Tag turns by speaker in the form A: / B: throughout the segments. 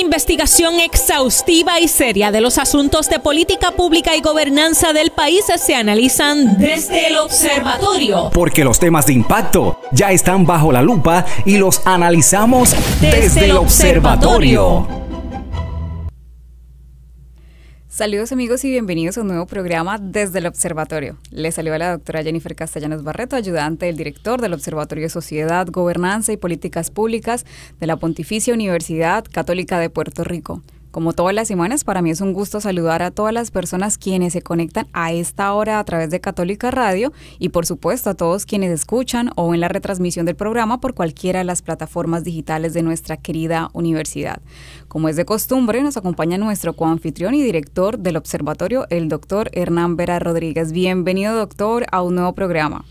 A: investigación exhaustiva y seria de los asuntos de política pública y gobernanza del país se analizan desde el observatorio.
B: Porque los temas de impacto ya están bajo la lupa y los analizamos desde el observatorio.
C: Saludos amigos y bienvenidos a un nuevo programa desde el Observatorio. Les saluda la doctora Jennifer Castellanos Barreto, ayudante del director del Observatorio de Sociedad, Gobernanza y Políticas Públicas de la Pontificia Universidad Católica de Puerto Rico. Como todas las semanas, para mí es un gusto saludar a todas las personas quienes se conectan a esta hora a través de Católica Radio y por supuesto a todos quienes escuchan o ven la retransmisión del programa por cualquiera de las plataformas digitales de nuestra querida universidad. Como es de costumbre, nos acompaña nuestro coanfitrión y director del observatorio, el doctor Hernán Vera Rodríguez. Bienvenido, doctor, a un nuevo programa.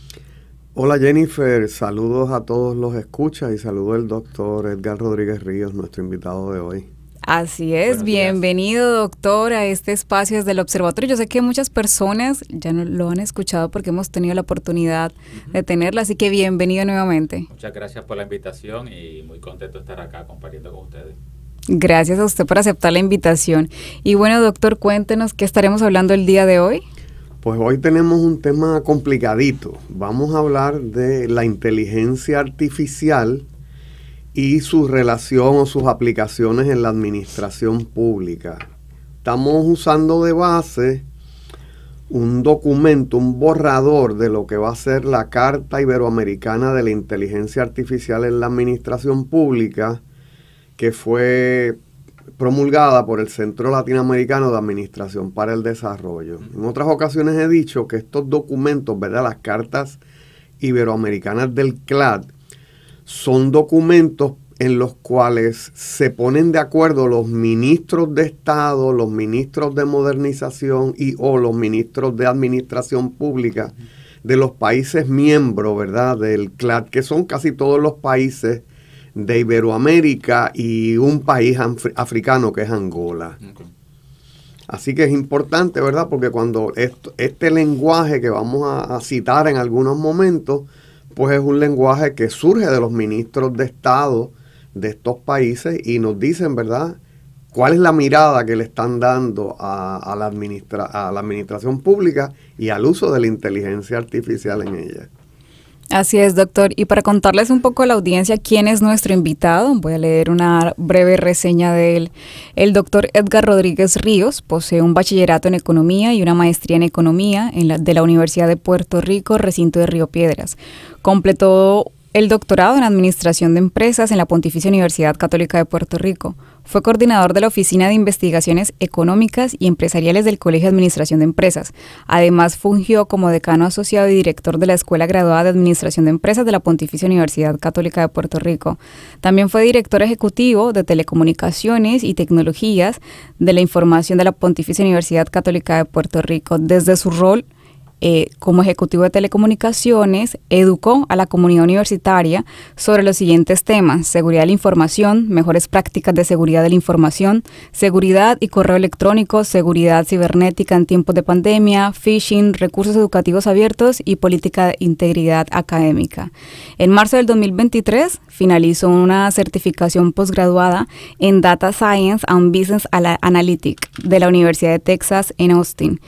D: Hola Jennifer, saludos a todos los escuchas y saludo al doctor Edgar Rodríguez Ríos, nuestro invitado de hoy.
C: Así es, bienvenido doctor a este espacio desde el observatorio. Yo sé que muchas personas ya no lo han escuchado porque hemos tenido la oportunidad de tenerla, así que bienvenido nuevamente.
E: Muchas gracias por la invitación y muy contento de estar acá compartiendo con ustedes.
C: Gracias a usted por aceptar la invitación. Y bueno doctor, cuéntenos qué estaremos hablando el día de hoy.
D: Pues hoy tenemos un tema complicadito. Vamos a hablar de la inteligencia artificial y su relación o sus aplicaciones en la administración pública. Estamos usando de base un documento, un borrador de lo que va a ser la Carta Iberoamericana de la Inteligencia Artificial en la Administración Pública, que fue promulgada por el Centro Latinoamericano de Administración para el Desarrollo. En otras ocasiones he dicho que estos documentos, ¿verdad?, las cartas iberoamericanas del CLAD, son documentos en los cuales se ponen de acuerdo los ministros de Estado, los ministros de modernización o los ministros de administración pública de los países miembros, ¿verdad?, del CLAD, que son casi todos los países de Iberoamérica y un país africano que es Angola. Okay. Así que es importante, ¿verdad?, porque cuando este lenguaje que vamos a citar en algunos momentos, pues es un lenguaje que surge de los ministros de Estado de estos países y nos dicen, ¿verdad?, cuál es la mirada que le están dando a la administración pública y al uso de la inteligencia artificial en ella.
C: Así es, doctor. Y para contarles un poco a la audiencia quién es nuestro invitado, voy a leer una breve reseña de él. El doctor Edgar Rodríguez Ríos posee un bachillerato en Economía y una maestría en Economía de la Universidad de Puerto Rico, recinto de Río Piedras. Completó el doctorado en Administración de Empresas en la Pontificia Universidad Católica de Puerto Rico. Fue coordinador de la Oficina de Investigaciones Económicas y Empresariales del Colegio de Administración de Empresas. Además, fungió como decano asociado y director de la Escuela Graduada de Administración de Empresas de la Pontificia Universidad Católica de Puerto Rico. También fue director ejecutivo de Telecomunicaciones y Tecnologías de la Información de la Pontificia Universidad Católica de Puerto Rico. Desde su rol como ejecutivo de telecomunicaciones, educó a la comunidad universitaria sobre los siguientes temas: seguridad de la información, mejores prácticas de seguridad de la información, seguridad y correo electrónico, seguridad cibernética en tiempos de pandemia, phishing, recursos educativos abiertos y política de integridad académica. En marzo del 2023 finalizó una certificación posgraduada en Data Science and Business Analytics de la Universidad de Texas en Austin.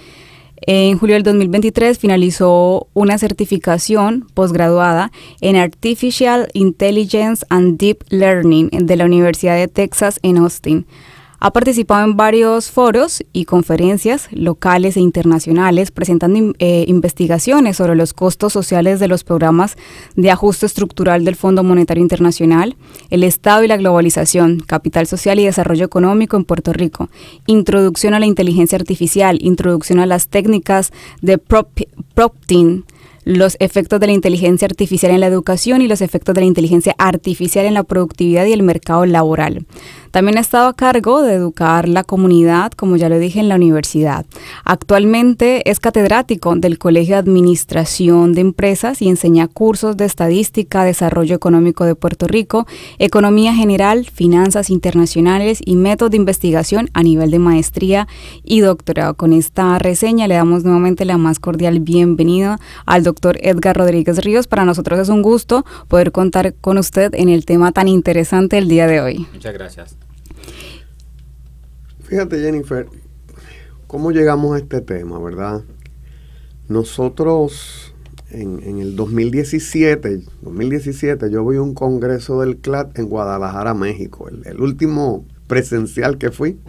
C: En julio del 2023 finalizó una certificación posgraduada en Artificial Intelligence and Deep Learning de la Universidad de Texas en Austin. Ha participado en varios foros y conferencias locales e internacionales presentando investigaciones sobre los costos sociales de los programas de ajuste estructural del Fondo Monetario Internacional, el Estado y la globalización, capital social y desarrollo económico en Puerto Rico, introducción a la inteligencia artificial, introducción a las técnicas de prompting, los efectos de la inteligencia artificial en la educación y los efectos de la inteligencia artificial en la productividad y el mercado laboral. También ha estado a cargo de educar la comunidad, como ya lo dije, en la universidad. Actualmente es catedrático del Colegio de Administración de Empresas y enseña cursos de estadística, desarrollo económico de Puerto Rico, economía general, finanzas internacionales y métodos de investigación a nivel de maestría y doctorado. Con esta reseña le damos nuevamente la más cordial bienvenida al doctor Edgar Rodríguez Ríos. Para nosotros es un gusto poder contar con usted en el tema tan interesante del día de hoy.
E: Muchas gracias.
D: Fíjate, Jennifer, ¿cómo llegamos a este tema, verdad? Nosotros en el 2017 yo voy a un congreso del CLAD en Guadalajara, México, el último presencial que fui.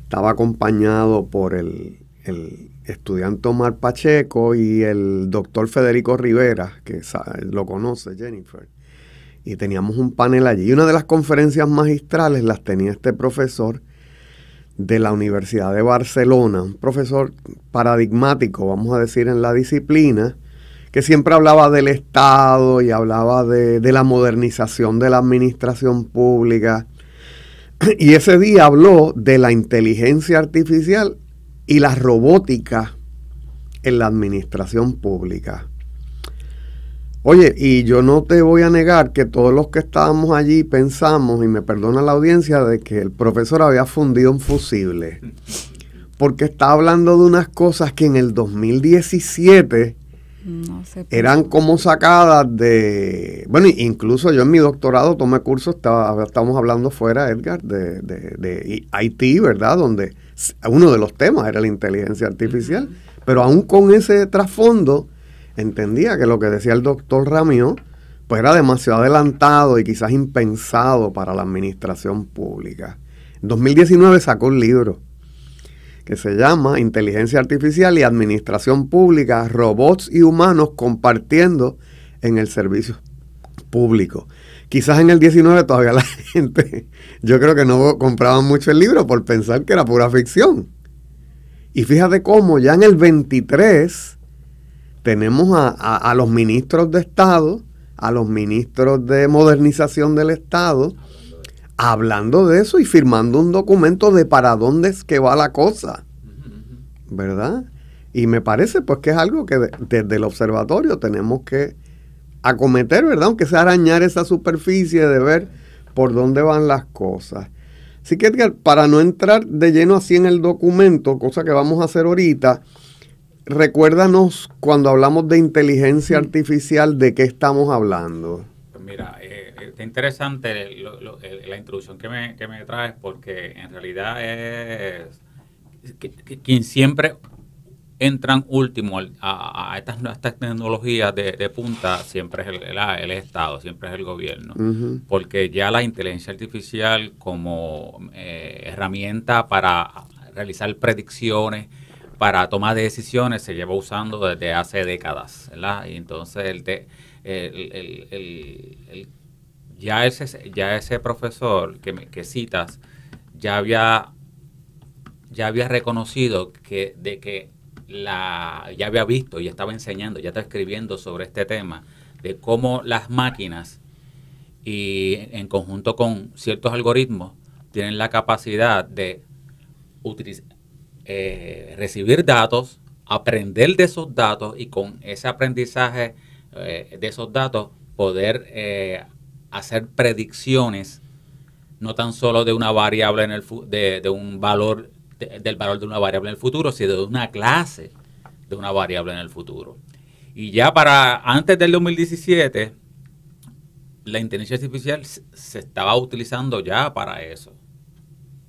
D: Estaba acompañado por el estudiante Omar Pacheco y el doctor Federico Rivera, que lo conoce, Jennifer. Y teníamos un panel allí. Y una de las conferencias magistrales las tenía este profesor de la Universidad de Barcelona, un profesor paradigmático, vamos a decir, en la disciplina, que siempre hablaba del Estado y hablaba de la modernización de la administración pública. Y ese día habló de la inteligencia artificial y la robótica en la administración pública. Oye, y yo no te voy a negar que todos los que estábamos allí pensamos, y me perdona la audiencia, de que el profesor había fundido un fusible. Porque está hablando de unas cosas que en el 2017 eran como sacadas de... Bueno, incluso yo en mi doctorado tomé cursos, estábamos hablando fuera, Edgar, de IT, ¿verdad? Donde uno de los temas era la inteligencia artificial. Pero aún con ese trasfondo, entendía que lo que decía el doctor Ramió pues era demasiado adelantado y quizás impensado para la administración pública. En 2019 sacó un libro que se llama Inteligencia Artificial y Administración Pública, Robots y Humanos Compartiendo en el Servicio Público. Quizás en el 19 todavía la gente, yo creo que no compraban mucho el libro por pensar que era pura ficción. Y fíjate cómo ya en el 23 tenemos a los ministros de Estado, a los ministros de modernización del Estado, hablando de eso y firmando un documento de para dónde es que va la cosa, ¿verdad? Y me parece pues que es algo que desde el observatorio tenemos que acometer, ¿verdad? Aunque sea arañar esa superficie de ver por dónde van las cosas. Así que, Edgar, para no entrar de lleno así en el documento, cosa que vamos a hacer ahorita, recuérdanos cuando hablamos de inteligencia artificial, ¿de qué estamos hablando?
E: Pues mira, está interesante la introducción que me traes, porque en realidad es quien siempre entran último a estas tecnologías de punta, siempre es el Estado, siempre es el gobierno. Uh-huh. Porque ya la inteligencia artificial como herramienta para realizar predicciones, para tomar decisiones, se lleva usando desde hace décadas, ¿verdad? Y entonces ya ese profesor que citas ya había reconocido ya había visto, ya estaba enseñando, ya estaba escribiendo sobre este tema de cómo las máquinas y en conjunto con ciertos algoritmos tienen la capacidad de recibir datos, aprender de esos datos y con ese aprendizaje de esos datos poder hacer predicciones no tan solo de una variable de un valor del valor de una variable en el futuro, sino de una clase de una variable en el futuro. Y ya antes del 2017 la inteligencia artificial se estaba utilizando ya para eso.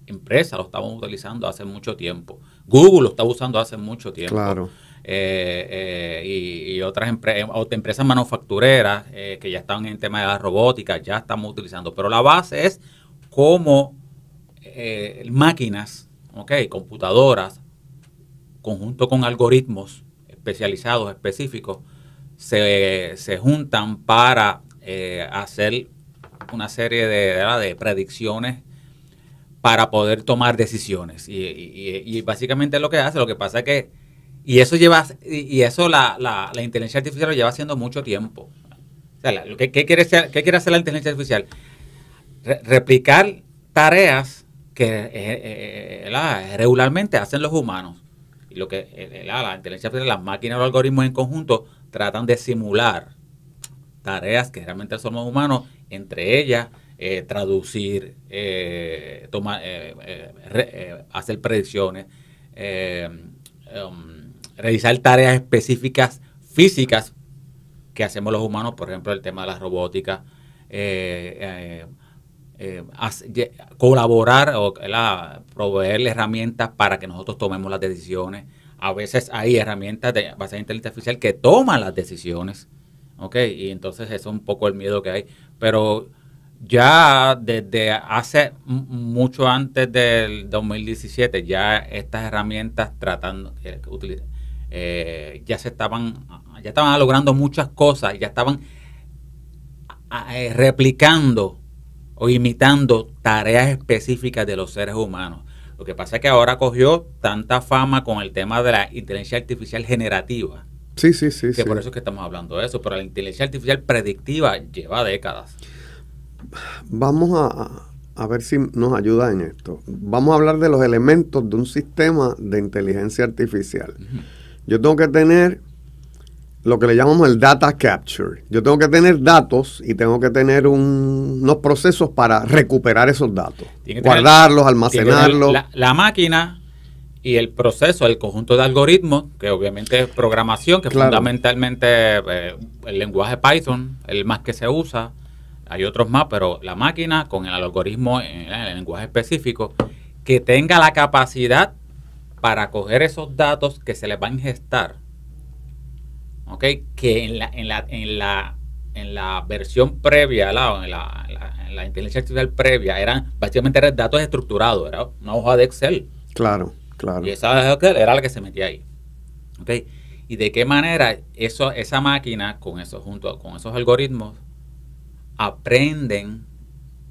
E: Empresas lo estaban utilizando hace mucho tiempo. Google lo estaba usando hace mucho tiempo.
D: Claro.
E: Y otras empresas manufactureras que ya estaban en el tema de la robótica, ya estamos utilizando. Pero la base es cómo máquinas, computadoras, conjunto con algoritmos especializados, específicos, se juntan para hacer una serie de predicciones para poder tomar decisiones. Y básicamente lo que pasa es que, y eso la inteligencia artificial lo lleva haciendo mucho tiempo. O sea, ¿qué quiere hacer la inteligencia artificial? Replicar tareas que regularmente hacen los humanos. Y lo que la inteligencia artificial, las máquinas o los algoritmos en conjunto tratan de simular tareas que realmente somos humanos, entre ellas traducir, hacer predicciones, realizar tareas específicas físicas que hacemos los humanos, por ejemplo el tema de la robótica, colaborar o proveer herramientas para que nosotros tomemos las decisiones. A veces hay herramientas basadas en inteligencia artificial que toman las decisiones, ¿ok? Y entonces eso es un poco el miedo que hay. Pero ya desde hace mucho antes del 2017, ya estas herramientas ya estaban logrando muchas cosas, ya estaban replicando o imitando tareas específicas de los seres humanos. Lo que pasa es que ahora cogió tanta fama con el tema de la inteligencia artificial generativa.
D: Sí.
E: Por eso es que estamos hablando de eso, pero la inteligencia artificial predictiva lleva décadas.
D: Vamos a ver si nos ayuda en esto. Vamos a hablar de los elementos de un sistema de inteligencia artificial. Uh-huh. Yo tengo que tener lo que le llamamos el data capture. Yo tengo que tener datos y tengo que tener unos procesos para recuperar esos datos. Guardarlos, almacenarlos.
E: La máquina y el proceso, el conjunto de algoritmos, que obviamente es programación, que fundamentalmente el lenguaje Python, el más que se usa. Hay otros más, pero la máquina con el algoritmo en el lenguaje específico, que tenga la capacidad para coger esos datos que se les va a ingestar. Okay, que en la versión previa, en la inteligencia artificial previa, eran básicamente datos estructurados, era una hoja de Excel.
D: Claro.
E: Y esa hoja de Excel era la que se metía ahí. Okay. Y de qué manera esa máquina, junto con esos algoritmos, aprenden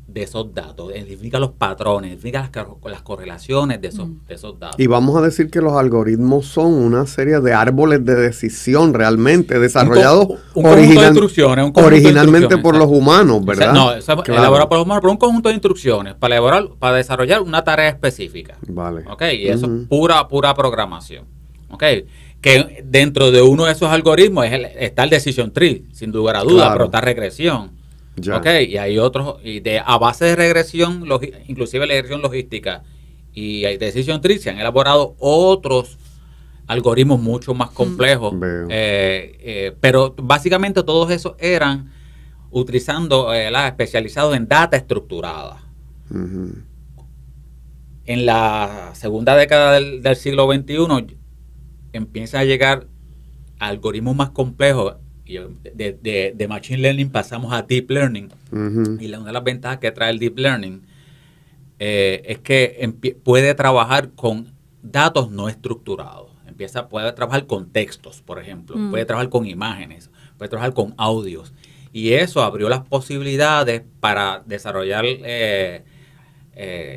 E: de esos datos, identifica los patrones, identifica las correlaciones de esos datos.
D: Y vamos a decir que los algoritmos son una serie de árboles de decisión realmente desarrollados originalmente por los humanos, ¿verdad?
E: Elaborado por los humanos, pero un conjunto de instrucciones para desarrollar una tarea específica.
D: Vale.
E: Okay, y eso es pura programación. Okay. Que dentro de uno de esos algoritmos está el decision tree, sin lugar a duda, pero está regresión.
D: Ya.
E: Okay, y hay otros, a base de regresión, inclusive la regresión logística y hay decision tree, se han elaborado otros algoritmos mucho más complejos, pero básicamente todos esos eran utilizando especializados en data estructurada.
D: Uh-huh.
E: En la segunda década del siglo XXI empiezan a llegar algoritmos más complejos. Y de Machine Learning pasamos a Deep Learning.
D: Uh-huh.
E: Y una de las ventajas que trae el Deep Learning es que puede trabajar con datos no estructurados. Puede trabajar con textos, por ejemplo. Puede trabajar con imágenes. Puede trabajar con audios. Y eso abrió las posibilidades para desarrollar,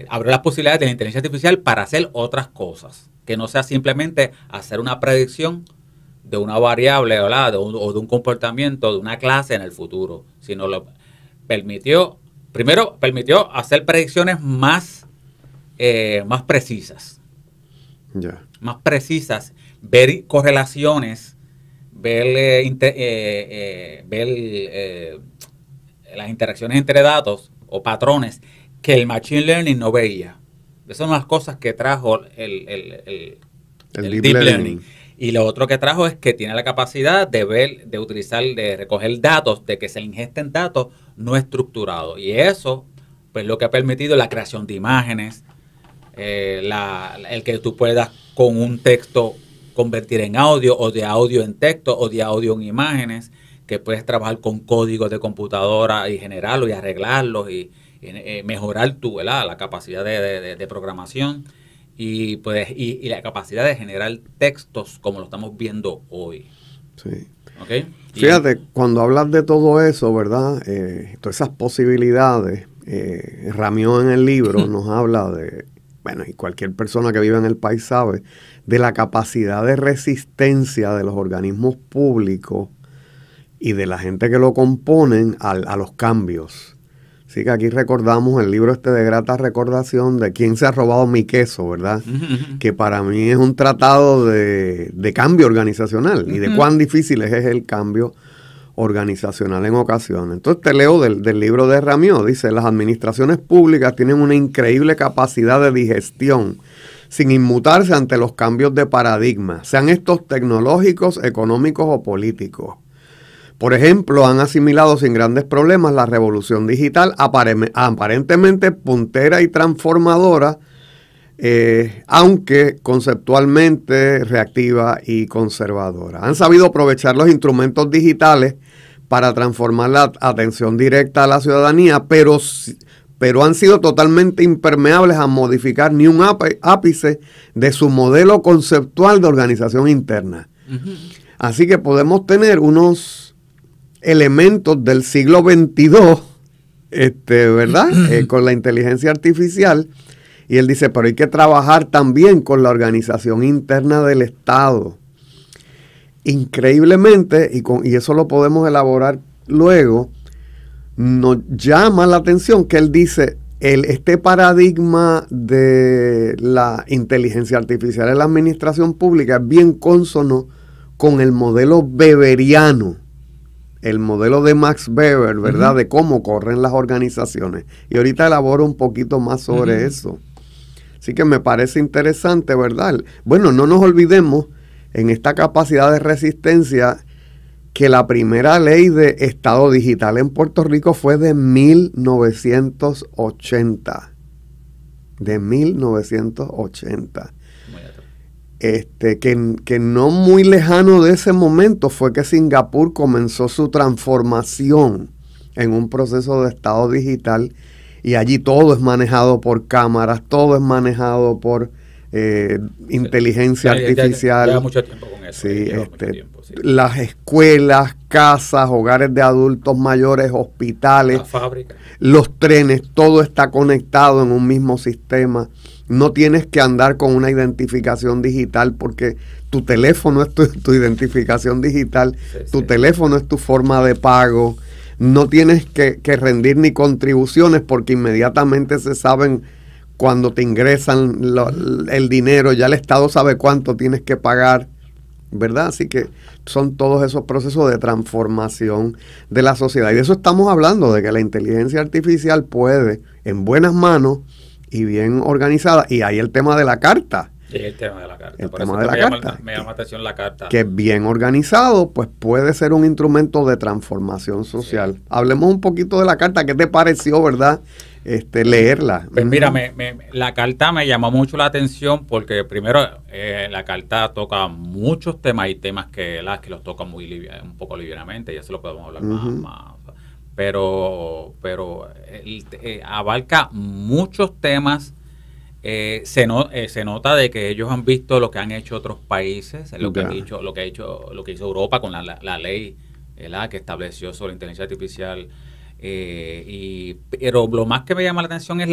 E: abrió las posibilidades de la inteligencia artificial para hacer otras cosas. Que no sea simplemente hacer una predicción de una variable, ¿verdad? O de un comportamiento de una clase en el futuro, sino permitió hacer predicciones más precisas.
D: Yeah.
E: Más precisas, ver correlaciones, ver las interacciones entre datos o patrones que el Machine Learning no veía. Esas son las cosas que trajo el Deep Learning. Y lo otro que trajo es que tiene la capacidad de recoger datos, de que se ingesten datos no estructurados. Y eso, pues lo que ha permitido la creación de imágenes, el que tú puedas con un texto convertir en audio, o de audio en texto, o de audio en imágenes, que puedes trabajar con códigos de computadora y generarlos y arreglarlos y mejorar la capacidad de programación. Y la capacidad de generar textos como lo estamos viendo hoy.
D: Sí.
E: ¿Okay?
D: Fíjate, cuando hablas de todo eso, ¿verdad? Todas esas posibilidades, Ramió en el libro nos habla de, y cualquier persona que vive en el país sabe, de la capacidad de resistencia de los organismos públicos y de la gente que lo componen a los cambios. Así que aquí recordamos el libro de grata recordación de quién se ha robado mi queso, ¿verdad? Uh-huh. Que para mí es un tratado de cambio organizacional y de cuán difícil es el cambio organizacional en ocasiones. Entonces te leo del libro de Ramió. Dice, las administraciones públicas tienen una increíble capacidad de digestión sin inmutarse ante los cambios de paradigma, sean estos tecnológicos, económicos o políticos. Por ejemplo, han asimilado sin grandes problemas la revolución digital, aparentemente puntera y transformadora, aunque conceptualmente reactiva y conservadora. Han sabido aprovechar los instrumentos digitales para transformar la atención directa a la ciudadanía, pero han sido totalmente impermeables a modificar ni un ápice de su modelo conceptual de organización interna. Uh-huh. Así que podemos tener unos elementos del siglo XXII, ¿verdad? Con la inteligencia artificial. Y él dice, pero hay que trabajar también con la organización interna del Estado. Increíblemente, y eso lo podemos elaborar luego, nos llama la atención que él dice, este paradigma de la inteligencia artificial en la administración pública es bien cónsono con el modelo weberiano, el modelo de Max Weber, ¿verdad? Uh-huh. De cómo corren las organizaciones. Y ahorita elaboro un poquito más sobre eso. Así que me parece interesante, ¿verdad? Bueno, no nos olvidemos en esta capacidad de resistencia que la primera ley de Estado digital en Puerto Rico fue de 1980. De 1980. Que no muy lejano de ese momento fue que Singapur comenzó su transformación en un proceso de Estado digital, y allí todo es manejado por cámaras, todo es manejado por inteligencia artificial.
E: Lleva mucho tiempo con eso.
D: Sí, las escuelas, casas, hogares de adultos mayores, hospitales,
E: las fábricas,
D: los trenes, todo está conectado en un mismo sistema. No tienes que andar con una identificación digital porque tu teléfono es tu identificación digital, tu teléfono es tu forma de pago. No tienes que rendir ni contribuciones porque inmediatamente se saben cuando te ingresan el dinero, ya el Estado sabe cuánto tienes que pagar, ¿verdad? Así que son todos esos procesos de transformación de la sociedad. Y de eso estamos hablando, de que la inteligencia artificial puede, en buenas manos y bien organizada, y ahí el tema de la carta.
E: Sí, el tema de la carta.
D: El
E: Por
D: tema
E: eso
D: de la carta.
E: Me llama la atención la carta.
D: Que bien organizado, pues puede ser un instrumento de transformación social. Sí. Hablemos un poquito de la carta. ¿Qué te pareció, verdad, leerla?
E: Pues mira, la carta me llamó mucho la atención porque primero la carta toca muchos temas. Hay temas que los toca un poco livianamente, ya se lo podemos hablar más. Pero abarca muchos temas. Se nota de que ellos han visto lo que han hecho otros países, lo que hizo Europa con la ley, ¿verdad?, que estableció sobre inteligencia artificial. Pero lo más que me llama la atención es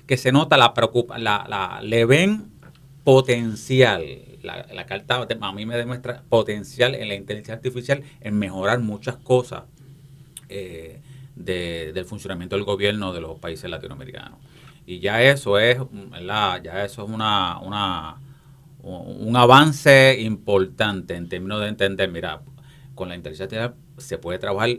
E: que se nota le ven potencial. La carta a mí me demuestra potencial en la inteligencia artificial en mejorar muchas cosas del funcionamiento del gobierno de los países latinoamericanos. Y ya eso es, ¿verdad?, un avance importante en términos de entender, mira, con la inteligencia artificial se puede trabajar,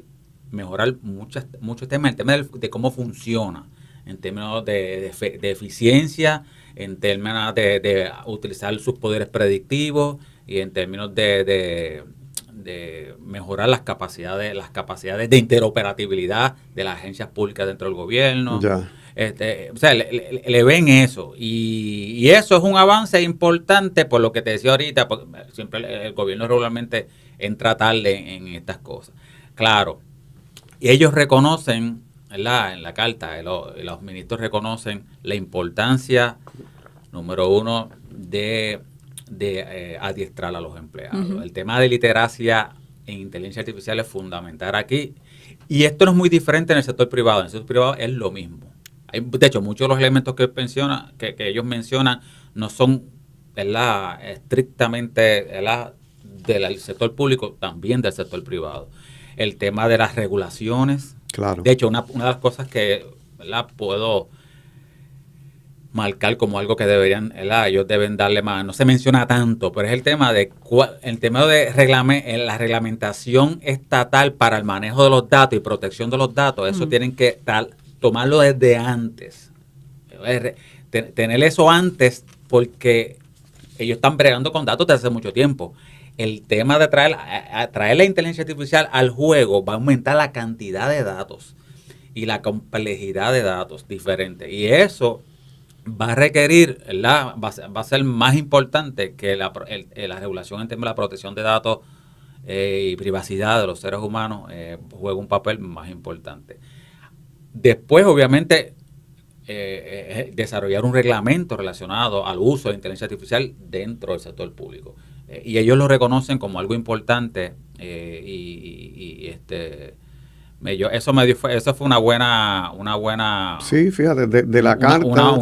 E: mejorar muchos temas, el tema de cómo funciona, en términos de eficiencia, en términos de utilizar sus poderes predictivos y en términos de mejorar las capacidades de interoperabilidad de las agencias públicas dentro del gobierno.
D: Ya.
E: O sea, le ven eso y eso es un avance importante por lo que te decía ahorita, porque siempre el gobierno regularmente entra tarde en estas cosas. Claro, y ellos reconocen, ¿verdad?, en la carta, los ministros reconocen la importancia, número uno, de adiestrar a los empleados. Uh-huh. El tema de literacia en inteligencia artificial es fundamental aquí, y esto no es muy diferente en el sector privado. En el sector privado es lo mismo. De hecho, muchos de los elementos que ellos mencionan no son, ¿verdad?, estrictamente, ¿verdad?, del sector público, también del sector privado. El tema de las regulaciones.
D: Claro. De
E: hecho, una de las cosas que, ¿verdad?, puedo marcar como algo que deberían, ¿verdad?, ellos deben darle más, no se menciona tanto, pero es el tema de la reglamentación estatal para el manejo de los datos y protección de los datos. Eso tienen que tomarlo desde antes, tener eso antes, porque ellos están bregando con datos desde hace mucho tiempo. el tema de traer la inteligencia artificial al juego va a aumentar la cantidad de datos y la complejidad de datos diferentes. Y eso va a requerir, ¿verdad? Va a ser más importante que la regulación en términos de la protección de datos y privacidad de los seres humanos juega un papel más importante. Después, obviamente, desarrollar un reglamento relacionado al uso de inteligencia artificial dentro del sector público. Y ellos lo reconocen como algo importante eso fue una buena
D: sí, fíjate, de la carta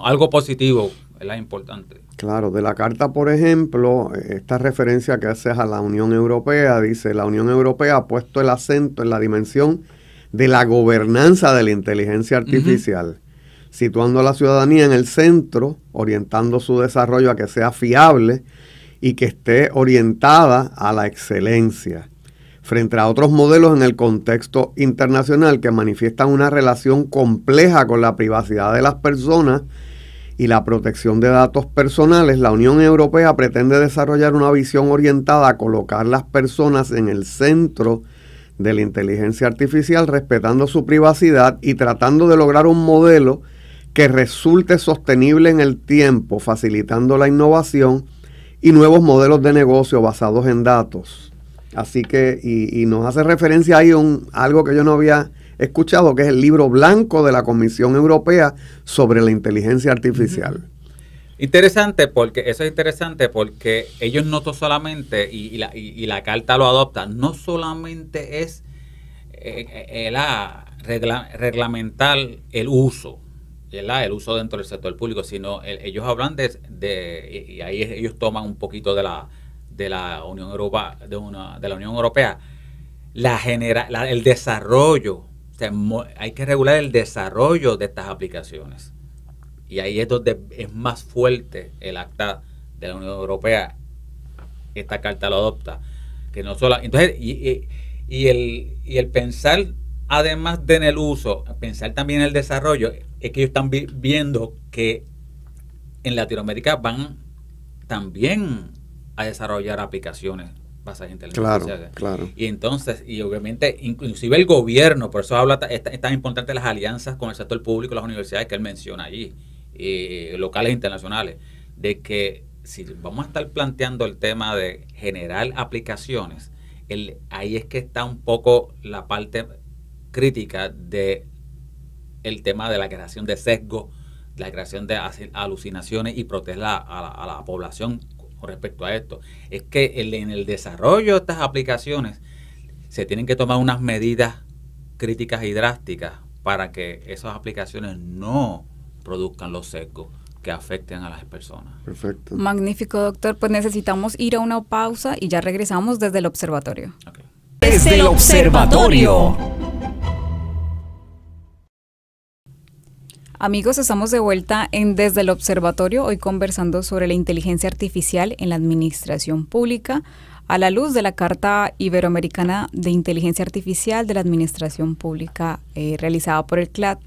E: algo positivo, es importante.
D: Claro, de la carta, por ejemplo, esta referencia que haces a la Unión Europea, dice: la Unión Europea ha puesto el acento en la dimensión de la gobernanza de la inteligencia artificial, situando a la ciudadanía en el centro, orientando su desarrollo a que sea fiable y que esté orientada a la excelencia, frente a otros modelos en el contexto internacional que manifiestan una relación compleja con la privacidad de las personas y la protección de datos personales. La Unión Europea pretende desarrollar una visión orientada a colocar las personas en el centro de la inteligencia artificial, respetando su privacidad y tratando de lograr un modelo que resulte sostenible en el tiempo, facilitando la innovación y nuevos modelos de negocio basados en datos. Así que, y nos hace referencia ahí a algo que yo no había escuchado, que es el libro blanco de la Comisión Europea sobre la inteligencia artificial.
E: Interesante, porque eso es interesante porque ellos no solamente, y la carta lo adopta, no solamente es reglamentar el uso, ¿verdad? El uso dentro del sector público, sino ellos hablan y ahí ellos toman un poquito de la Unión Europea, de la Unión Europea, el desarrollo, o sea, hay que regular el desarrollo de estas aplicaciones. Y ahí es donde es más fuerte el acta de la Unión Europea. Esta carta lo adopta. Que no solo, entonces, y el pensar, además de en el uso, pensar también en el desarrollo, es que ellos están viendo que en Latinoamérica van también a desarrollar aplicaciones basadas en inteligencia artificial.
D: Claro.
E: Y entonces, y obviamente, inclusive el gobierno, por eso es tan importante las alianzas con el sector público, las universidades que él menciona allí, locales e internacionales, de que si vamos a estar planteando el tema de generar aplicaciones, ahí es que está un poco la parte crítica de el tema de la creación de sesgos, la creación de alucinaciones y proteger a la población con respecto a esto. Es que en el desarrollo de estas aplicaciones se tienen que tomar unas medidas críticas y drásticas para que esas aplicaciones no produzcan los sesgos que afecten a las personas.
D: Perfecto.
C: Magnífico, doctor. Pues necesitamos ir a una pausa y ya regresamos desde el observatorio.
E: Okay.
A: Desde el observatorio.
C: Amigos, estamos de vuelta en Desde el Observatorio, hoy conversando sobre la inteligencia artificial en la administración pública, a la luz de la Carta Iberoamericana de Inteligencia Artificial de la Administración Pública realizada por el CLAD.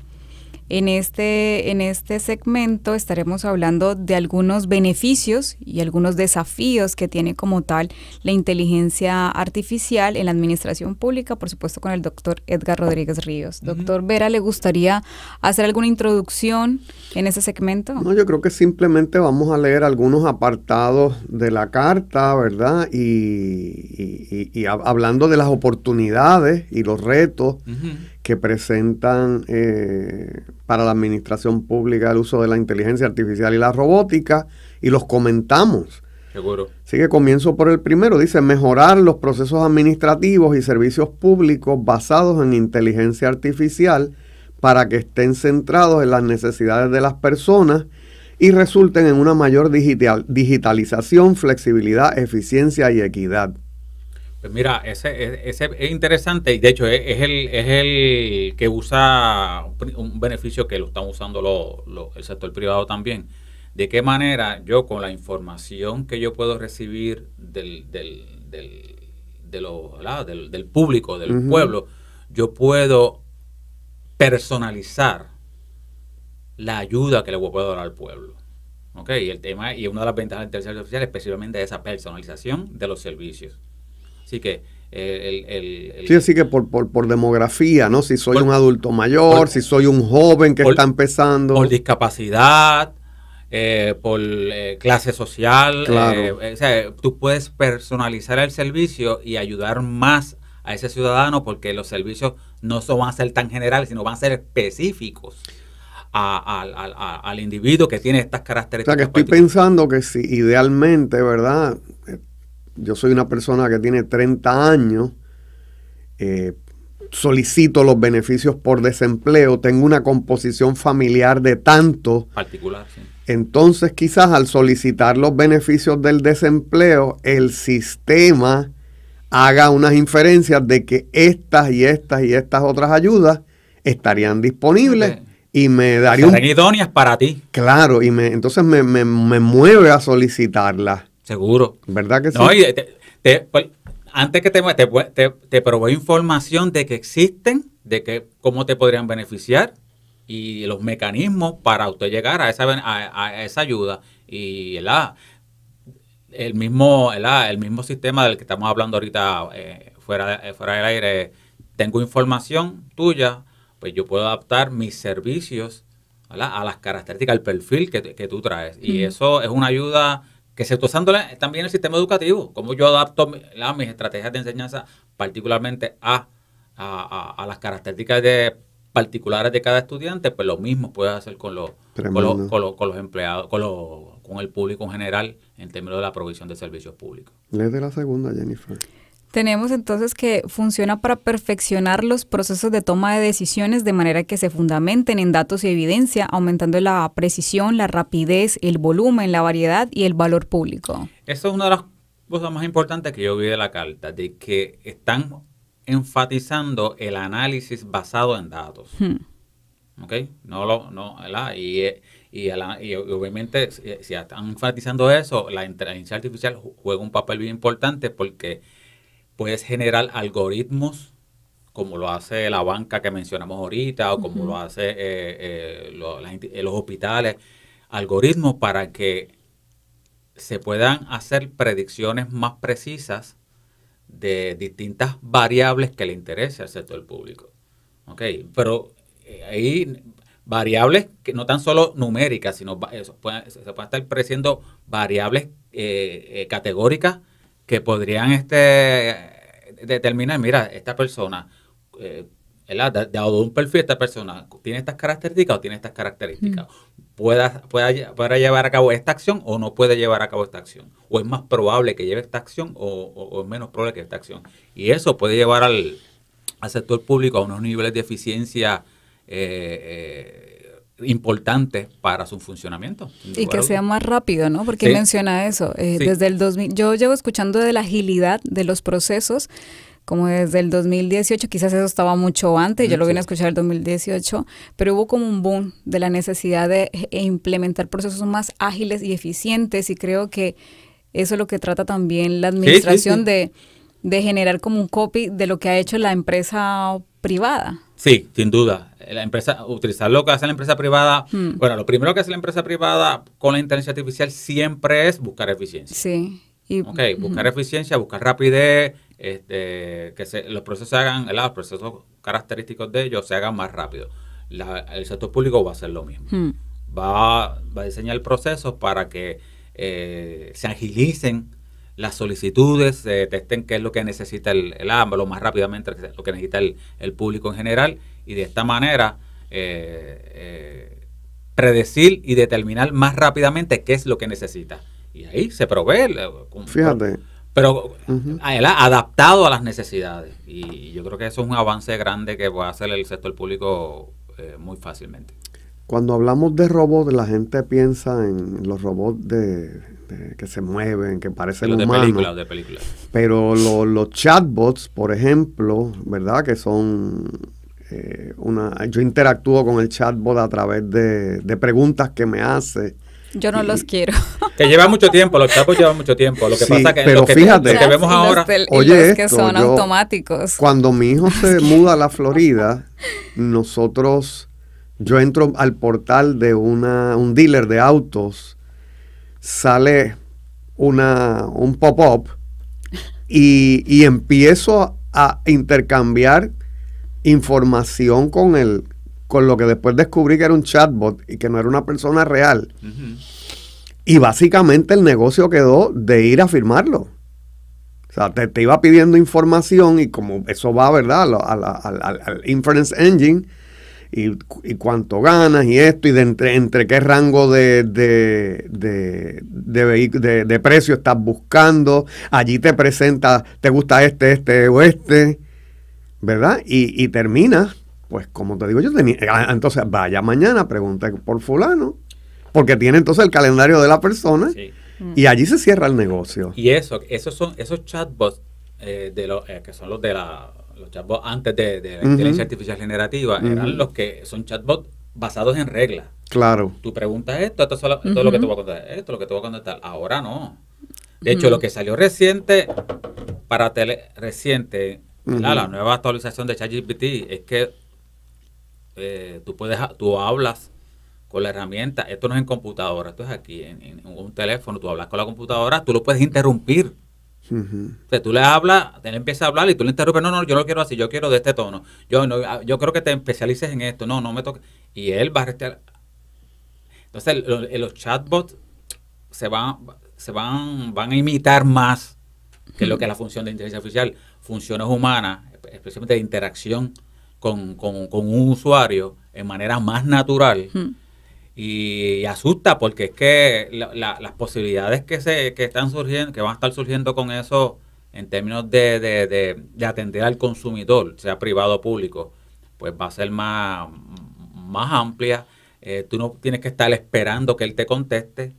C: En este segmento estaremos hablando de algunos beneficios y algunos desafíos que tiene como tal la inteligencia artificial en la administración pública, por supuesto con el doctor Edgar Rodríguez Ríos. Doctor Vera, ¿le gustaría hacer alguna introducción en ese segmento?
D: No, yo creo que simplemente vamos a leer algunos apartados de la carta, ¿verdad? Y hablando de las oportunidades y los retos que presentan para la administración pública el uso de la inteligencia artificial y la robótica, y los comentamos.
E: Seguro.
D: Así que comienzo por el primero. Dice: mejorar los procesos administrativos y servicios públicos basados en inteligencia artificial para que estén centrados en las necesidades de las personas y resulten en una mayor digitalización, flexibilidad, eficiencia y equidad.
E: Pues mira, ese es interesante, y de hecho es el que usa un beneficio que lo están usando el sector privado también. De qué manera yo, con la información que yo puedo recibir del público, del pueblo, yo puedo personalizar la ayuda que le puedo dar al pueblo. ¿Okay? Y una de las ventajas de la inteligencia artificial es especialmente esa personalización de los servicios. Así que
D: sí, así que por demografía, ¿no? Si soy un adulto mayor, si soy un joven que está empezando.
E: Por discapacidad, por clase social.
D: Claro.
E: O sea, tú puedes personalizar el servicio y ayudar más a ese ciudadano, porque los servicios no van a ser tan generales, sino van a ser específicos al individuo que tiene estas características.
D: O sea, que estoy pensando que si idealmente, ¿verdad? Yo soy una persona que tiene 30 años, solicito los beneficios por desempleo, tengo una composición familiar de tanto.
E: Particular, sí.
D: Entonces, quizás al solicitar los beneficios del desempleo, el sistema haga unas inferencias de que estas y estas y estas otras ayudas estarían disponibles. Okay. Y me daría
E: serán idóneas para ti.
D: Claro, y entonces me mueve a solicitarlas.
E: Seguro.
D: ¿Verdad que sí?
E: No, y pues, antes que te provee información de que existen, de que cómo te podrían beneficiar y los mecanismos para usted llegar a esa ayuda. Y el mismo sistema del que estamos hablando ahorita fuera del aire, tengo información tuya, pues yo puedo adaptar mis servicios, ¿verdad?, a las características, al perfil que tú traes. Y eso es una ayuda que se está usando también en el sistema educativo. Como yo adapto mis estrategias de enseñanza particularmente a las características particulares de cada estudiante, pues lo mismo puedes hacer con los empleados, con el público en general, en términos de la provisión de servicios públicos.
D: Léete la segunda, Jennifer.
C: Tenemos entonces que funciona para perfeccionar los procesos de toma de decisiones de manera que se fundamenten en datos y evidencia, aumentando la precisión, la rapidez, el volumen, la variedad y el valor público.
E: Eso es una de las cosas más importantes que yo vi de la carta, de que están enfatizando el análisis basado en datos. ¿Ok? ¿Verdad? Y obviamente, si están enfatizando eso, la inteligencia artificial juega un papel bien importante, porque puedes generar algoritmos como lo hace la banca que mencionamos ahorita, o como lo hace los hospitales, algoritmos para que se puedan hacer predicciones más precisas de distintas variables que le interese al sector público. ¿Okay? Pero hay variables que no tan solo numéricas, sino se puede estar prediciendo variables categóricas que podrían determinar, mira, esta persona, dado un perfil, esta persona tiene estas características o tiene estas características. Pueda llevar a cabo esta acción o no puede llevar a cabo esta acción. O es más probable que lleve esta acción o es menos probable que esta acción. Y eso puede llevar al sector público a unos niveles de eficiencia importante para su funcionamiento.
C: Y que sea más rápido, ¿no? Porque sí, menciona eso. Sí. Desde el 2000, yo llevo escuchando de la agilidad de los procesos, como desde el 2018, quizás eso estaba mucho antes, yo lo vine a escuchar el 2018, pero hubo como un boom de la necesidad de implementar procesos más ágiles y eficientes, y creo que eso es lo que trata también la administración de generar como un copy de lo que ha hecho la empresa privada.
E: Sí, sin duda. La empresa, utilizar lo que hace la empresa privada, bueno, lo primero que hace la empresa privada con la inteligencia artificial siempre es buscar eficiencia.
C: Sí.
E: Buscar eficiencia, buscar rapidez, que los procesos se hagan, los procesos característicos de ellos se hagan más rápido. El sector público va a hacer lo mismo. Va a diseñar procesos para que se agilicen las solicitudes, testen qué es lo que necesita lo más rápidamente, lo que necesita el público en general, y de esta manera predecir y determinar más rápidamente qué es lo que necesita. Y ahí se provee.
D: Fíjate.
E: Pero adaptado a las necesidades. Y yo creo que eso es un avance grande que puede hacer el sector público muy fácilmente.
D: Cuando hablamos de robots, la gente piensa en los robots que se mueven, que parecen humanos.
E: De películas.
D: Pero los chatbots, por ejemplo, ¿verdad? Que son yo interactúo con el chatbot a través de preguntas que me hace.
C: Yo no los quiero.
E: Que lleva mucho tiempo, los chatbots llevan mucho tiempo. Lo que
D: sí,
E: pasa que
D: pero fíjate,
E: lo que vemos ahora.
C: Los que son automáticos.
D: Cuando mi hijo se muda a la Florida, yo entro al portal de un dealer de autos sale un pop-up y empiezo a intercambiar información con lo que después descubrí que era un chatbot y que no era una persona real.
E: Ujú.
D: Y básicamente el negocio quedó de ir a firmarlo. O sea, te iba pidiendo información y como eso va, ¿verdad? Al Inference Engine y cuánto ganas y esto y entre qué rango de precio estás buscando. Allí te presenta, te gusta este o este, ¿verdad? Y termina, pues como te digo yo, entonces vaya mañana, pregunta por fulano, porque tiene entonces el calendario de la persona.
E: Sí.
D: Y allí se cierra el negocio.
E: Y esos chatbots que son los chatbots antes de la inteligencia artificial generativa, eran los que son chatbots basados en reglas.
D: Claro.
E: Tú preguntas esto es lo que te voy a contestar, esto es lo que te voy a contestar. Ahora no. De hecho, lo que salió reciente, la nueva actualización de ChatGPT es que tú hablas con la herramienta. Esto no es en computadora, esto es aquí en un teléfono. Tú hablas con la computadora, tú lo puedes interrumpir. O sea, tú le hablas, él empieza a hablar y tú le interrumpes. No, yo lo quiero así, yo quiero de este tono. Yo creo que te especialices en esto. No me toques. Y él va a retirar. Entonces, los chatbots van a imitar más que lo que es la función de inteligencia artificial. Funciones humanas, especialmente de interacción con un usuario en manera más natural. Y asusta porque es que las posibilidades que están surgiendo, que van a estar surgiendo con eso en términos de atender al consumidor, sea privado o público, pues va a ser más amplia. Tú no tienes que estar esperando que él te conteste.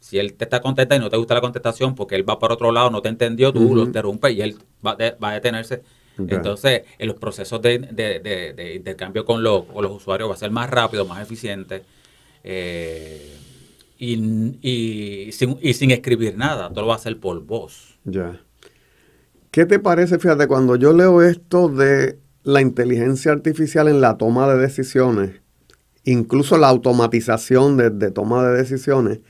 E: Si él te está contestando y no te gusta la contestación porque él va por otro lado, no te entendió, tú lo interrumpes y él va a detenerse. Okay. Entonces, en los procesos de intercambio con los usuarios va a ser más rápido, más eficiente. Y sin escribir nada, todo lo va a hacer por voz.
D: Ya. ¿Qué te parece, fíjate, cuando yo leo esto de la inteligencia artificial en la toma de decisiones, incluso la automatización de toma de decisiones,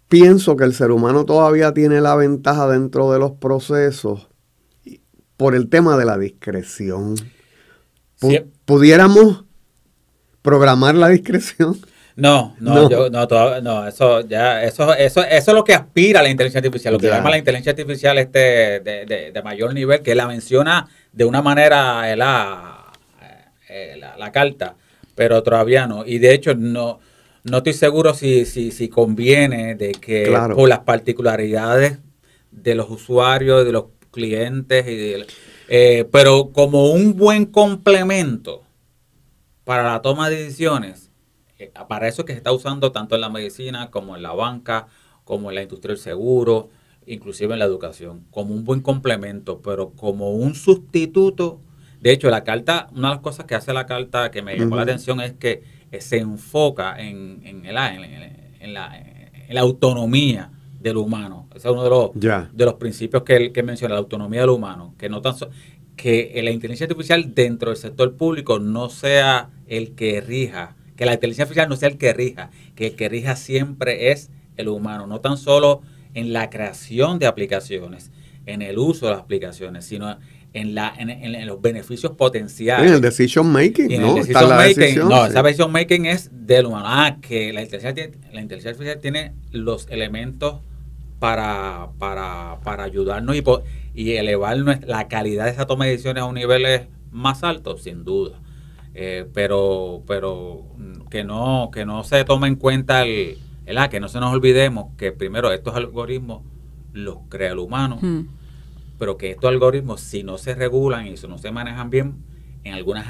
D: pienso que el ser humano todavía tiene la ventaja dentro de los procesos por el tema de la discreción. Sí. ¿Pudiéramos programar la discreción?
E: No, eso es lo que aspira a la inteligencia artificial, lo que llama la inteligencia artificial de mayor nivel, que la menciona de una manera la carta, pero todavía no. Y de hecho no estoy seguro si conviene de que por las particularidades de los usuarios, de los clientes, pero como un buen complemento para la toma de decisiones, para eso es que se está usando tanto en la medicina como en la banca, como en la industria del seguro, inclusive en la educación, como un buen complemento, pero como un sustituto. De hecho, la carta, una de las cosas que hace la carta que me llamó la atención es que se enfoca en la autonomía del humano. Ese es uno de los principios que él menciona, la autonomía del humano, que no tan que la inteligencia artificial dentro del sector público no sea el que rija, que la inteligencia artificial no sea el que rija, que el que rija siempre es el humano, no tan solo en la creación de aplicaciones, en el uso de las aplicaciones, sino en los beneficios potenciales.
D: En el decision making,
E: ¿no? Esa decision making es del humano. Que la inteligencia artificial tiene los elementos para ayudarnos y elevar la calidad de esa toma de decisiones a un nivel más alto, sin duda. Pero que no se tome en cuenta que no se nos olvidemos que primero estos algoritmos los crea el humano, pero que estos algoritmos, si no se regulan y si no se manejan bien, en algunas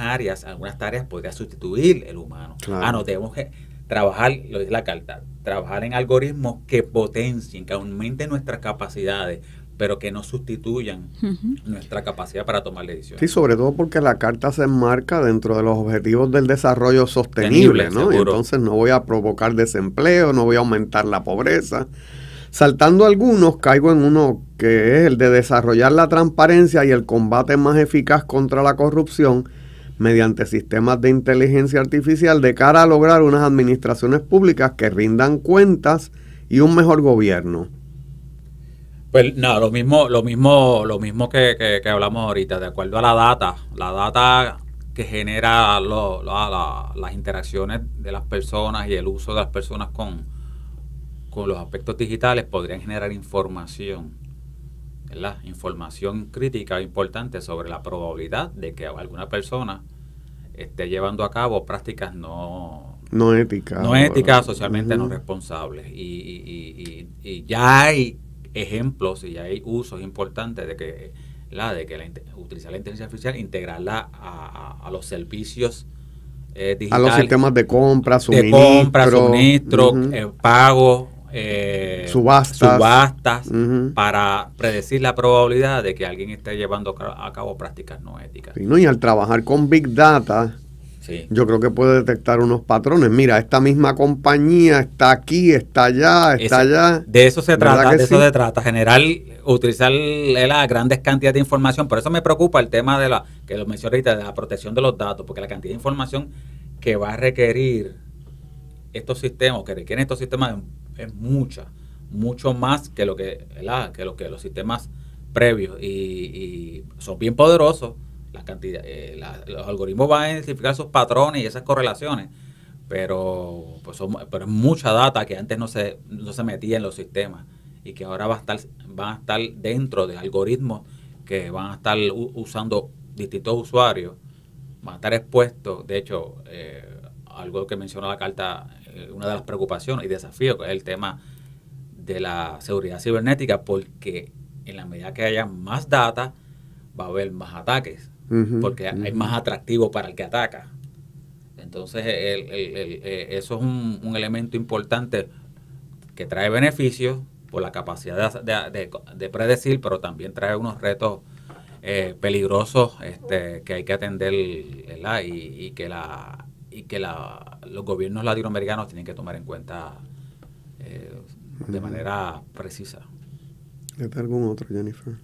E: tareas podría sustituir el humano. Claro. No, tenemos que trabajar, lo dice la carta, trabajar en algoritmos que potencien, que aumenten nuestras capacidades, pero que no sustituyan nuestra capacidad para tomar decisiones. Sí,
D: sobre todo porque la carta se enmarca dentro de los objetivos del desarrollo sostenible, ¿no? Y entonces no voy a provocar desempleo, no voy a aumentar la pobreza. Saltando algunos, caigo en uno que es el de desarrollar la transparencia y el combate más eficaz contra la corrupción mediante sistemas de inteligencia artificial de cara a lograr unas administraciones públicas que rindan cuentas y un mejor gobierno?
E: Pues no, lo mismo que hablamos ahorita, de acuerdo a la data que genera las interacciones de las personas y el uso de las personas con los aspectos digitales podrían generar información, ¿verdad? Información crítica importante sobre la probabilidad de que alguna persona esté llevando a cabo prácticas no éticas, socialmente no responsables. Y ya hay ejemplos y ya hay usos importantes de que utilizar la inteligencia artificial, integrarla a los servicios digitales,
D: a los sistemas de compra, suministro,
E: pago,
D: subastas,
E: para predecir la probabilidad de que alguien esté llevando a cabo prácticas no éticas.
D: Sí, ¿no? Y al trabajar con Big Data, sí, yo creo que puede detectar unos patrones. Mira, esta misma compañía está aquí, está allá, allá.
E: De eso se trata, utilizar las grandes cantidades de información. Por eso me preocupa el tema que lo mencioné ahorita, de la protección de los datos, porque la cantidad de información que va a requerir estos sistemas, es mucho más que lo que los sistemas previos, y son bien poderosos. Los algoritmos van a identificar esos patrones y esas correlaciones, pero es mucha data que antes no se metía en los sistemas y que ahora van a estar dentro de algoritmos que van a estar usando distintos usuarios, van a estar expuestos. De hecho, algo que menciona la carta, una de las preocupaciones y desafíos, que es el tema de la seguridad cibernética, porque en la medida que haya más data va a haber más ataques, porque hay más atractivo para el que ataca. Entonces eso es un elemento importante que trae beneficios por la capacidad de predecir, pero también trae unos retos peligrosos que hay que atender, ¿verdad? y que los gobiernos latinoamericanos tienen que tomar en cuenta de manera precisa.
D: ¿Hay algún otro, Jennifer?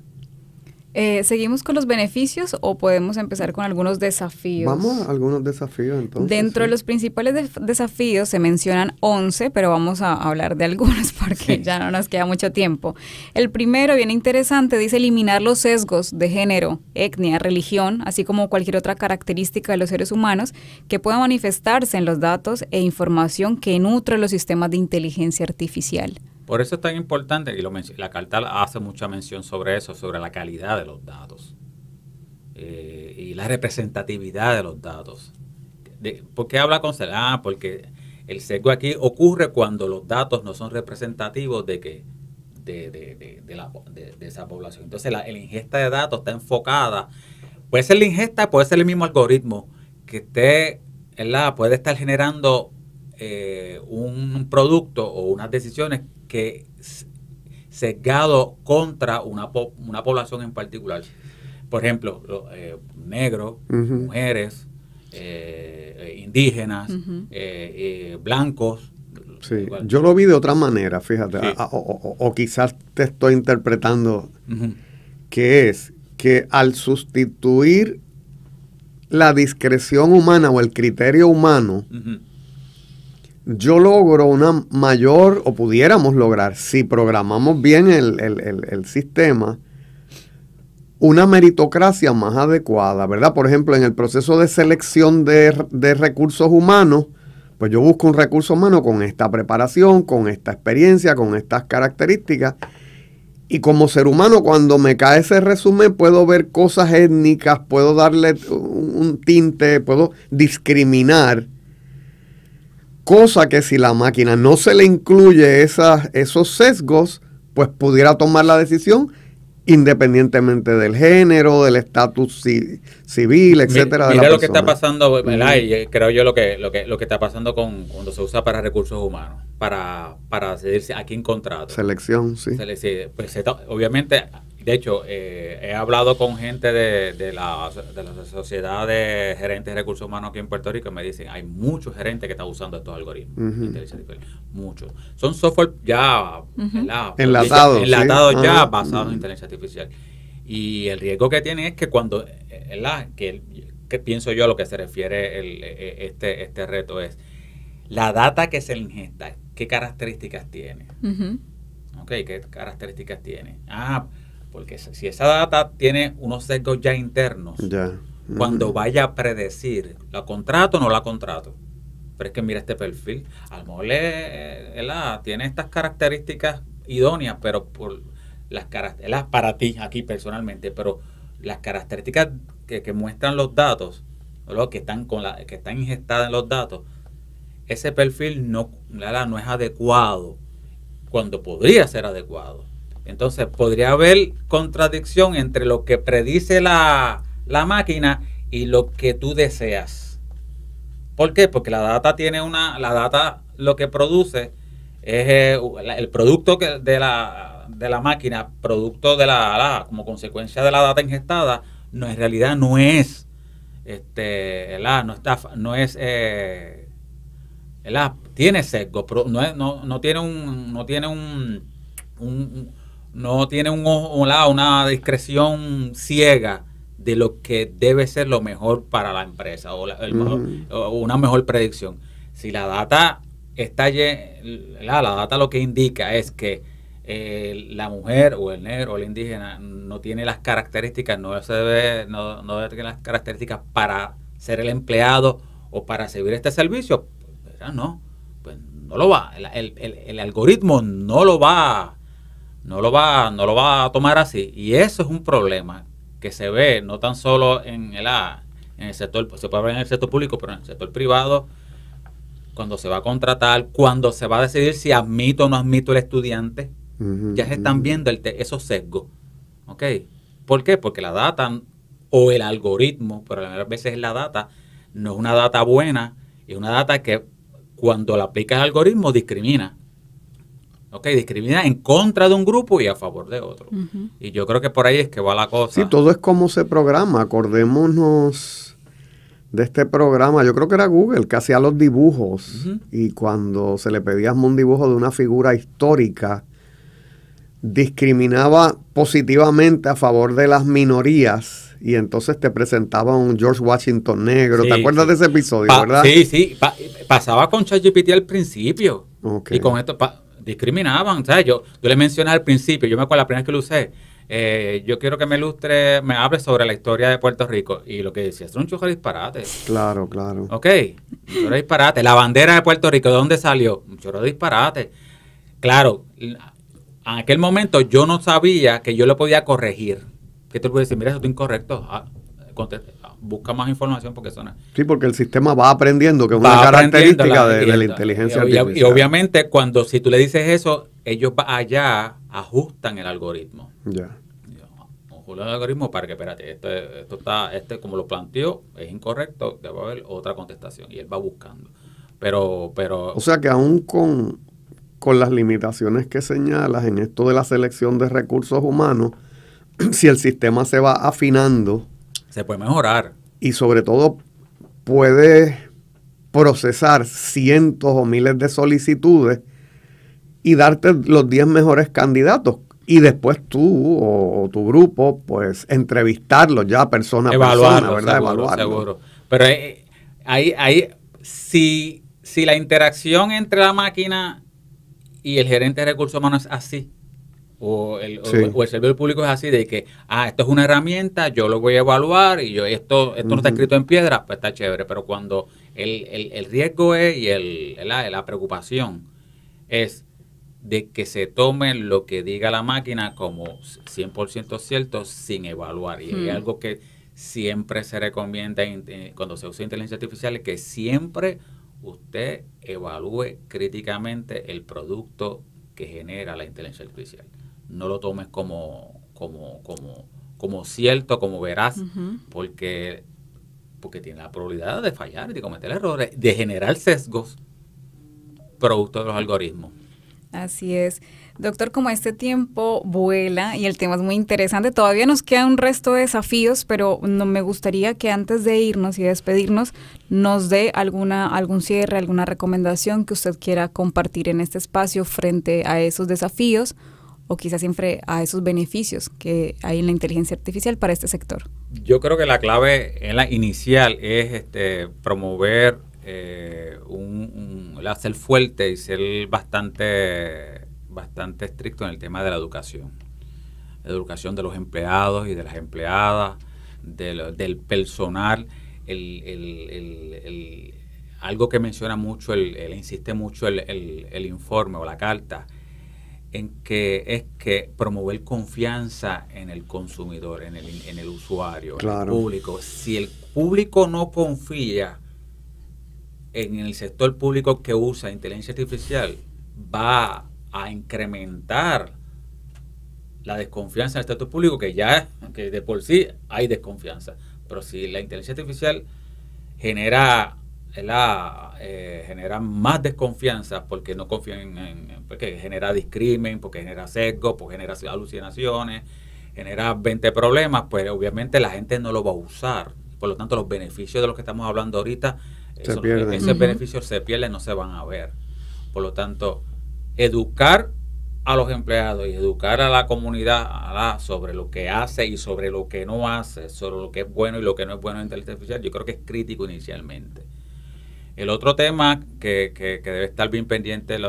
C: ¿Seguimos con los beneficios o podemos empezar con algunos desafíos?
D: Vamos a algunos desafíos entonces.
C: Dentro de los principales desafíos se mencionan 11, pero vamos a hablar de algunos porque ya no nos queda mucho tiempo. El primero, bien interesante, dice eliminar los sesgos de género, etnia, religión, así como cualquier otra característica de los seres humanos que pueda manifestarse en los datos e información que nutre los sistemas de inteligencia artificial.
E: Por eso es tan importante, y la carta hace mucha mención sobre eso, sobre la calidad de los datos y la representatividad de los datos. ¿Por qué habla con sesgo? Porque el sesgo aquí ocurre cuando los datos no son representativos de esa población. Entonces la ingesta de datos está enfocada, puede ser la ingesta, puede ser el mismo algoritmo que esté, ¿verdad? Puede estar generando un producto o unas decisiones que sesgado contra una población en particular. Por ejemplo, negros, mujeres, indígenas, blancos.
D: Sí. Yo lo vi de otra manera, fíjate, sí. O quizás te estoy interpretando, que es que al sustituir la discreción humana o el criterio humano, yo logro una mayor, o pudiéramos lograr, si programamos bien el sistema, una meritocracia más adecuada, ¿verdad? Por ejemplo, en el proceso de selección de recursos humanos, pues yo busco un recurso humano con esta preparación, con esta experiencia, con estas características, y como ser humano, cuando me cae ese resumen, puedo ver cosas étnicas, puedo darle un tinte, puedo discriminar. Cosa que si la máquina no se le incluye esos sesgos, pues pudiera tomar la decisión independientemente del género, del estatus civil, etcétera.
E: Mira lo que está pasando, ¿verdad? Y creo yo lo que está pasando cuando se usa para recursos humanos, para decidirse a quién contrato.
D: Selección, sí.
E: Pues, obviamente, de hecho, he hablado con gente de la Sociedad de Gerentes de Recursos Humanos aquí en Puerto Rico y me dicen, hay muchos gerentes que están usando estos algoritmos. Muchos. Son software ya enlatados ya basados en inteligencia artificial. Y el riesgo que tienen es que cuando, que pienso yo a lo que se refiere este reto es, la data que se ingesta es ¿qué características tiene? Ok, ¿qué características tiene? Porque si esa data tiene unos sesgos ya internos, cuando vaya a predecir, ¿la contrato o no la contrato? Pero es que mira este perfil, a lo mejor tiene estas características idóneas, pero por para ti aquí personalmente, pero las características que muestran los datos, ¿no? que están ingestadas en los datos, ese perfil no es adecuado cuando podría ser adecuado. Entonces podría haber contradicción entre lo que predice la máquina y lo que tú deseas. ¿Por qué? Porque la data lo que produce es el producto de la máquina, producto como consecuencia de la data ingestada, no en realidad no es tiene sesgo, pero no tiene una discreción ciega de lo que debe ser lo mejor para la empresa o una mejor predicción. Si la data la data lo que indica es que la mujer o el negro o el indígena no tiene las características, no debe tener las características para ser el empleado o para servir este servicio, pues no lo va, el algoritmo no lo va a tomar así, y eso es un problema que se ve no tan solo en el sector, se puede ver en el sector público, pero en el sector privado, cuando se va a contratar, cuando se va a decidir si admito o no admito el estudiante, ya se están viendo esos sesgos. ¿Ok? ¿Por qué? Porque la data o el algoritmo, pero a veces la data no es una data buena, es una data que cuando la aplicas al algoritmo discrimina. ¿Ok? Discrimina en contra de un grupo y a favor de otro. Y yo creo que por ahí es que va la cosa.
D: Sí, todo es como se programa. Acordémonos de este programa, yo creo que era Google, que hacía los dibujos. Y cuando se le pedía un dibujo de una figura histórica, discriminaba positivamente a favor de las minorías, y entonces te presentaba un George Washington negro. Sí, ¿te acuerdas de ese episodio, verdad?
E: Sí. Pasaba con ChatGPT al principio. Okay. Y con esto discriminaban. ¿Sabes? Yo le mencioné al principio, yo me acuerdo la primera vez que lo usé, yo quiero que me hable sobre la historia de Puerto Rico. Y lo que decía, es un chorro de disparate.
D: Claro.
E: Ok, un chorro de disparate. La bandera de Puerto Rico, ¿de dónde salió? Un chorro de disparate. Claro, en aquel momento yo no sabía que yo lo podía corregir. Que tú puedes decir, mira, eso está incorrecto. Busca más información porque eso no es.
D: Sí, porque el sistema va aprendiendo, que es una característica de la inteligencia artificial.
E: Y obviamente, si tú le dices eso, ellos allá ajustan el algoritmo.
D: Ya.
E: El algoritmo para que, espérate, esto está, como lo planteó, es incorrecto, debe haber otra contestación. Y él va buscando. Pero
D: o sea que aún con las limitaciones que señalas en esto de la selección de recursos humanos, si el sistema se va afinando,
E: se puede mejorar.
D: Y sobre todo puede procesar cientos o miles de solicitudes y darte los 10 mejores candidatos. Y después tú o tu grupo, pues, entrevistarlos ya persona a persona, ¿verdad?
E: Seguro. Pero si la interacción entre la máquina y el gerente de recursos humanos es así, o el servidor público es así, de que esto es una herramienta, yo lo voy a evaluar y esto no está escrito en piedra, pues está chévere. Pero cuando el riesgo es y la preocupación es de que se tome lo que diga la máquina como 100% cierto sin evaluar. Y hay algo que siempre se recomienda cuando se usa inteligencia artificial, es que siempre usted evalúe críticamente el producto que genera la inteligencia artificial. No lo tomes como cierto, como veraz, porque tiene la probabilidad de fallar, de cometer errores, de generar sesgos producto de los algoritmos.
C: Así es. Doctor, como este tiempo vuela y el tema es muy interesante, todavía nos queda un resto de desafíos, pero me gustaría que antes de irnos y despedirnos nos dé algún cierre, alguna recomendación que usted quiera compartir en este espacio frente a esos desafíos o quizás siempre a esos beneficios que hay en la inteligencia artificial para este sector.
E: Yo creo que la clave inicial es promover ser fuerte y ser bastante estricto en el tema de la educación de los empleados y de las empleadas, del personal. Algo que menciona mucho, insiste mucho el informe o la carta, en que promover confianza en el consumidor, en el usuario, claro, en el público. Si el público no confía en el sector público que usa inteligencia artificial, va a incrementar la desconfianza en el sector público, que de por sí hay desconfianza. Pero si la inteligencia artificial genera más desconfianza, porque no confían porque genera discrimen, porque genera sesgo, porque genera alucinaciones, genera 20 problemas, pues obviamente la gente no lo va a usar. Por lo tanto, los beneficios de los que estamos hablando ahorita, esos beneficios se pierden, no se van a ver. Por lo tanto, educar a los empleados y educar a la comunidad sobre lo que hace y sobre lo que no hace, sobre lo que es bueno y lo que no es bueno en inteligencia artificial, yo creo que es crítico inicialmente. El otro tema que debe estar bien pendiente el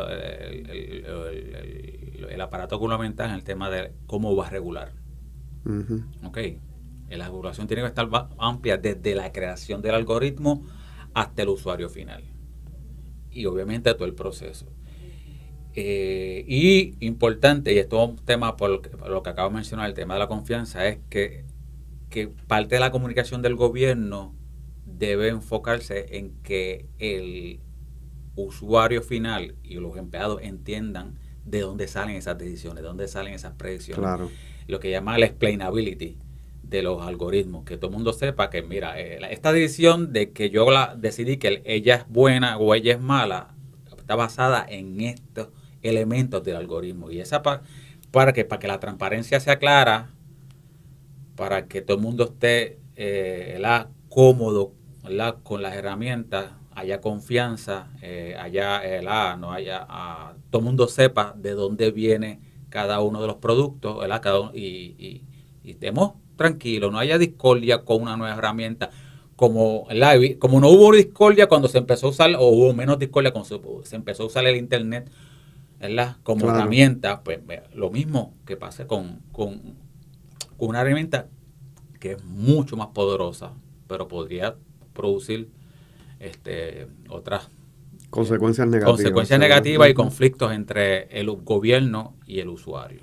E: aparato gubernamental es el tema de cómo va a regular. Okay. La regulación tiene que estar amplia desde la creación del algoritmo hasta el usuario final. Y obviamente todo el proceso. Y importante, y esto es un tema por lo que acabo de mencionar, el tema de la confianza, es que parte de la comunicación del gobierno debe enfocarse en que el usuario final y los empleados entiendan de dónde salen esas decisiones, de dónde salen esas predicciones. Claro. Lo que llama la explainability de los algoritmos, que todo el mundo sepa que, mira, esta decisión de que yo decidí que ella es buena o ella es mala, está basada en estos elementos del algoritmo. Y esa para que la transparencia sea clara, para que todo el mundo esté cómodo, ¿verdad?, con las herramientas, haya confianza, todo el mundo sepa de dónde viene cada uno de los productos, ¿verdad? Y estemos tranquilos, no haya discordia con una nueva herramienta. Como no hubo discordia cuando se empezó a usar, o hubo menos discordia cuando se empezó a usar el Internet, ¿verdad?, como herramienta, pues lo mismo que pasa con una herramienta que es mucho más poderosa, pero podría producir otras
D: consecuencias negativas
E: y conflictos entre el gobierno y el usuario.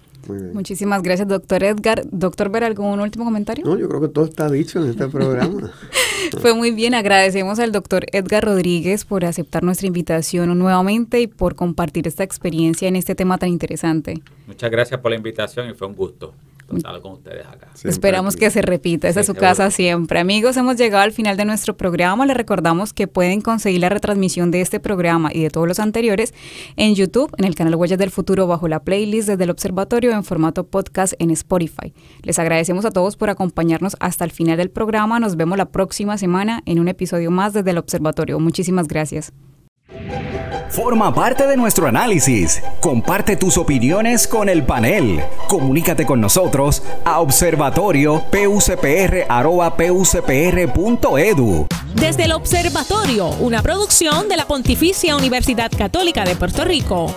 C: Muchísimas gracias, doctor Edgar. Doctor Vera, ¿algún último comentario?
D: No, yo creo que todo está dicho en este programa.
C: Fue muy bien, agradecemos al doctor Edgar Rodríguez por aceptar nuestra invitación nuevamente y por compartir esta experiencia en este tema tan interesante.
E: Muchas gracias por la invitación y fue un gusto estar con ustedes acá.
C: Siempre esperamos que se repita, esa es su casa siempre. Amigos, hemos llegado al final de nuestro programa. Les recordamos que pueden conseguir la retransmisión de este programa y de todos los anteriores en YouTube, en el canal Huellas del Futuro, bajo la playlist desde el Observatorio en formato podcast en Spotify. Les agradecemos a todos por acompañarnos hasta el final del programa. Nos vemos la próxima semana en un episodio más desde el Observatorio. Muchísimas gracias.
B: Forma parte de nuestro análisis. Comparte tus opiniones con el panel. Comunícate con nosotros a observatorio.pucpr@pucpr.edu.
A: Desde el Observatorio, una producción de la Pontificia Universidad Católica de Puerto Rico.